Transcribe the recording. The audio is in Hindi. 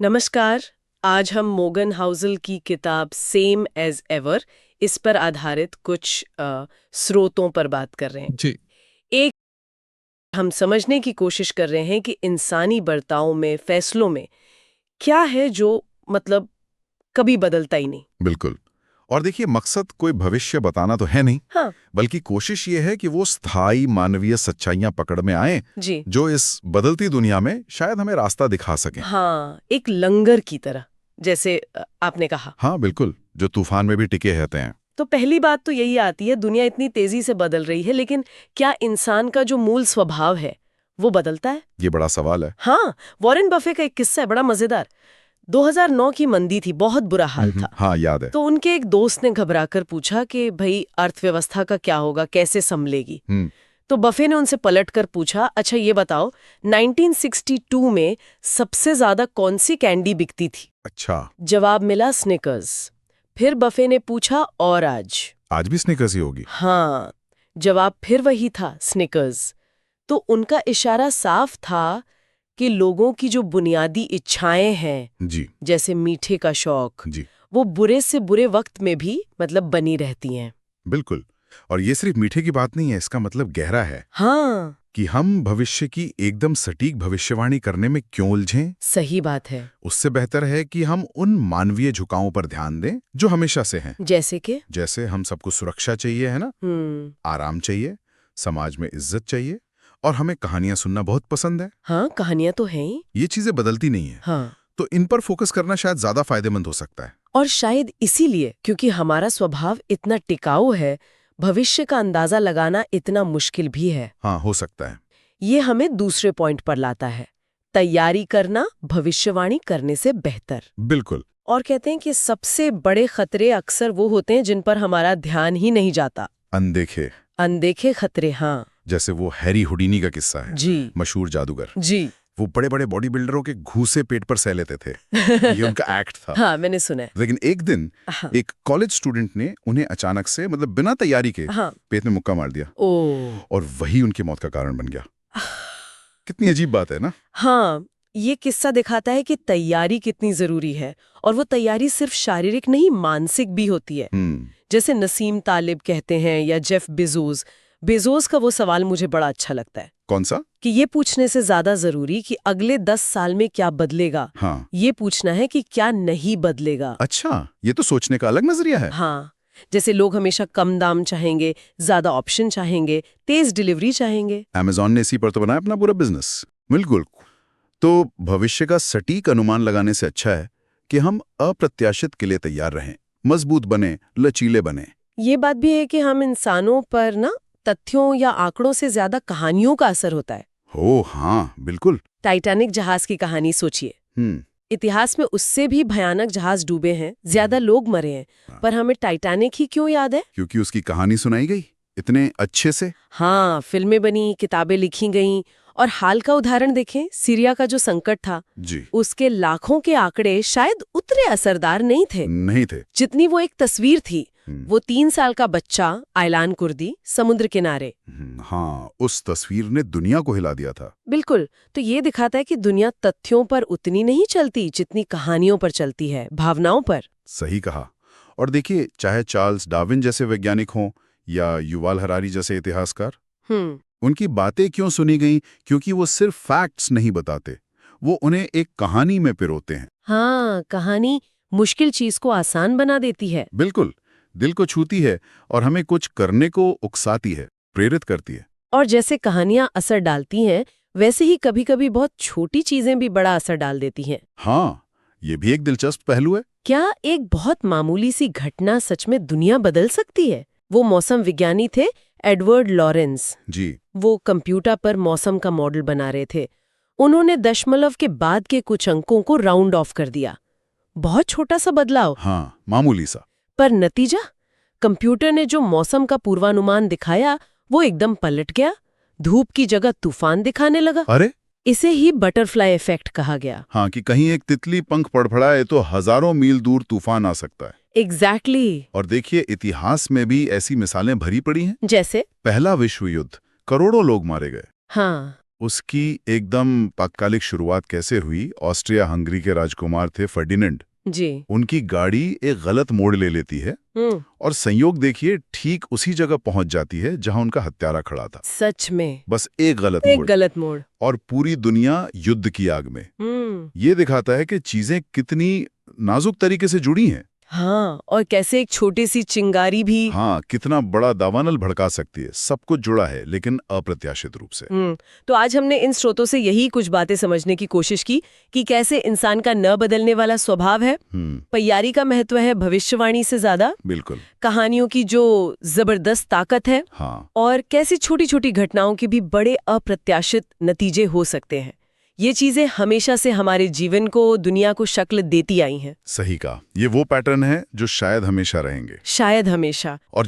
नमस्कार। आज हम मोगन हाउसल की किताब सेम एज एवर इस पर आधारित कुछ स्रोतों पर बात कर रहे हैं। जी। एक, हम समझने की कोशिश कर रहे हैं कि इंसानी बर्ताव में, फैसलों में क्या है जो मतलब कभी बदलता ही नहीं। बिल्कुल। और देखिए, मकसद कोई भविष्य बताना तो है नहीं, हाँ बल्कि कोशिश ये है कि वो स्थायी मानवीय सच्चाइयां पकड़ में आएं, जी। जो इस बदलती दुनिया में शायद हमें रास्ता दिखा सकें। हाँ, एक लंगर की तरह, जैसे आपने कहा। हाँ बिल्कुल, जो तूफान में भी टिके रहते हैं। तो पहली बात तो यही आती है, दुनिया इतनी तेजी से बदल रही है, लेकिन क्या इंसान का जो मूल स्वभाव है वो बदलता है? ये बड़ा सवाल है। हाँ, वॉरेन बफे का एक किस्सा है बड़ा मजेदार। 2009 की मंदी थी, बहुत बुरा हाल था। हाँ याद है। तो उनके एक दोस्त ने घबराकर पूछा कि भाई अर्थव्यवस्था का क्या होगा, कैसे संभलेगी। हम्म। तो बफे ने उनसे पलटकर पूछा, अच्छा ये बताओ 1962 में सबसे ज्यादा कौन सी कैंडी बिकती थी? अच्छा। जवाब मिला स्निकर्स। फिर बफे ने पूछा, और आज? आज भी स्निकर्स ही होगी। हाँ, जवाब फिर वही था, स्निकर्स। तो उनका इशारा साफ था कि लोगों की जो बुनियादी इच्छाएं हैं, जी। जैसे मीठे का शौक, जी वो बुरे से बुरे वक्त में भी मतलब बनी रहती हैं। बिल्कुल। और ये सिर्फ मीठे की बात नहीं है, इसका मतलब गहरा है हाँ, कि हम भविष्य की एकदम सटीक भविष्यवाणी करने में क्यों उलझें। सही बात है। उससे बेहतर है कि हम उन मानवीय झुकावों पर ध्यान दें जो हमेशा से हैं। जैसे कि जैसे हम सबको सुरक्षा चाहिए, है ना, हम्म। आराम चाहिए, समाज में इज्जत चाहिए, और हमें कहानियां सुनना बहुत पसंद है। हाँ, कहानियां तो हैं ही। ये चीजें बदलती नहीं है, हाँ, तो इन पर फोकस करना शायद ज्यादा फायदेमंद हो सकता है। और शायद इसीलिए, क्योंकि हमारा स्वभाव इतना टिकाऊ है, भविष्य का अंदाजा लगाना इतना मुश्किल भी है। हाँ, हो सकता है। ये हमें दूसरे पॉइंट पर लाता है, तैयारी करना भविष्यवाणी करने से बेहतर। बिल्कुल। और कहते हैं कि सबसे बड़े खतरे अक्सर वो होते हैं जिन पर हमारा ध्यान ही नहीं जाता। अनदेखे। अनदेखे खतरे, हाँ। जैसे वो हैरी हुडीनी का किस्सा है, जी मशहूर जादूगर। जी। वो बड़े बड़े बॉडी बिल्डरों के घूसे पेट पर सह लेते थे। ये उनका एक्ट था। हाँ, मैंने सुना है। लेकिन एक दिन हाँ एक कॉलेज स्टूडेंट ने उन्हें अचानक से, मतलब बिना तैयारी के, हाँ। पेट में मुक्का मार दिया, ओ, और वही उनकी मौत का कारण बन गया। कितनी अजीब बात है ना। हाँ, ये किस्सा दिखाता है कि तैयारी कितनी जरूरी है, और वो तैयारी सिर्फ शारीरिक नहीं, मानसिक भी होती है। जैसे नसीम तालिब कहते हैं, या जेफ बेजोस। बेजोस का वो सवाल मुझे बड़ा अच्छा लगता है। कौन सा? कि ये पूछने से ज्यादा जरूरी कि अगले 10 साल में क्या बदलेगा, हाँ। ये पूछना है कि क्या नहीं बदलेगा। अच्छा, ये तो सोचने का अलग नजरिया है। हाँ, जैसे लोग हमेशा कम दाम चाहेंगे, ज्यादा ऑप्शन चाहेंगे, तेज डिलीवरी चाहेंगे। अमेज़न ने इसी पर तो बनाया अपना पूरा बिजनेस। बिल्कुल। तो भविष्य का सटीक अनुमान लगाने से अच्छा है कि हम अप्रत्याशित के लिए तैयार रहें, मजबूत बने, लचीले बने। ये बात भी है कि हम इंसानों पर ना तथ्यों या आंकड़ों से ज्यादा कहानियों का असर होता है। हो हाँ, बिल्कुल। टाइटैनिक जहाज की कहानी सोचिए। हम्म। इतिहास में उससे भी भयानक जहाज डूबे हैं, ज्यादा लोग मरे हैं, पर हमें टाइटैनिक ही क्यों याद है? क्योंकि उसकी कहानी सुनाई गई इतने अच्छे से। हाँ, फिल्में बनी, किताबें लिखी गईं, और हाल का उदाहरण देखें, सीरिया का जो संकट था, जी। उसके लाखों के आंकड़े शायद उतने असरदार नहीं थे नहीं थे। जितनी वो एक तस्वीर थी। हम्म। वो 3 साल का बच्चा, आयलान कुर्दी, समुद्र किनारे। हाँ, उस तस्वीर ने दुनिया को हिला दिया था। बिल्कुल। तो ये दिखाता है कि दुनिया तथ्यों पर उतनी नहीं चलती जितनी कहानियों पर चलती है, भावनाओं पर। सही कहा। और देखिए, चाहे चार्ल्स डार्विन जैसे वैज्ञानिक हों या युवाल हरारी जैसे इतिहासकार, उनकी बातें क्यों सुनी गई? क्योंकि वो सिर्फ फैक्ट्स नहीं बताते, वो उन्हें एक कहानी में पिरोते हैं। हाँ, कहानी मुश्किल चीज को आसान बना देती है। बिल्कुल, दिल को छूती है और हमें कुछ करने को उकसाती है, प्रेरित करती है। और जैसे कहानियां असर डालती हैं, वैसे ही कभी-कभी बहुत छोटी चीजें भी बड़ा असर डाल देती हैं। हाँ, ये भी एक दिलचस्प पहलू है। क्या एक बहुत मामूली सी घटना सच में दुनिया बदल सकती है? वो मौसम विज्ञानी थे एडवर्ड लॉरेंस। जी। वो कंप्यूटर पर मौसम का मॉडल बना रहे थे। उन्होंने दशमलव के बाद के कुछ अंकों को राउंड ऑफ कर दिया। बहुत छोटा सा बदलाव। हाँ, मामूली सा। पर नतीजा, कंप्यूटर ने जो मौसम का पूर्वानुमान दिखाया वो एकदम पलट गया। धूप की जगह तूफान दिखाने लगा। अरे! इसे ही बटरफ्लाई इफेक्ट कहा गया। हाँ, कि कहीं एक तितली पंख फड़फड़ाए तो हजारों मील दूर तूफान आ सकता है। एग्जैक्टली। और देखिए, इतिहास में भी ऐसी मिसालें भरी पड़ी हैं। जैसे पहला विश्व युद्ध, करोड़ों लोग मारे गए। हाँ, उसकी एकदम तात्कालिक शुरुआत कैसे हुई? ऑस्ट्रिया हंगरी के राजकुमार थे फर्डिनेंड जी। उनकी गाड़ी एक गलत मोड़ ले लेती है और संयोग देखिए ठीक उसी जगह पहुंच जाती है जहां उनका हत्यारा खड़ा था। सच में बस एक गलत मोड़ और पूरी दुनिया युद्ध की आग में। ये दिखाता है कि चीजें कितनी नाजुक तरीके से जुड़ी हैं। हाँ, और कैसे एक छोटी सी चिंगारी भी कितना बड़ा दावानल भड़का सकती है। सब कुछ जुड़ा है लेकिन अप्रत्याशित रूप से। तो आज हमने इन स्रोतों से यही कुछ बातें समझने की कोशिश की कि कैसे इंसान का न बदलने वाला स्वभाव है, पय्यारी का महत्व है भविष्यवाणी से ज्यादा, बिल्कुल, कहानियों की जो जबरदस्त ताकत है, और कैसी छोटी छोटी घटनाओं के भी बड़े अप्रत्याशित नतीजे हो सकते हैं। ये चीजें हमेशा से हमारे जीवन को, दुनिया को शक्ल देती आई हैं। सही कहा, ये वो पैटर्न है जो शायद हमेशा रहेंगे। शायद हमेशा। और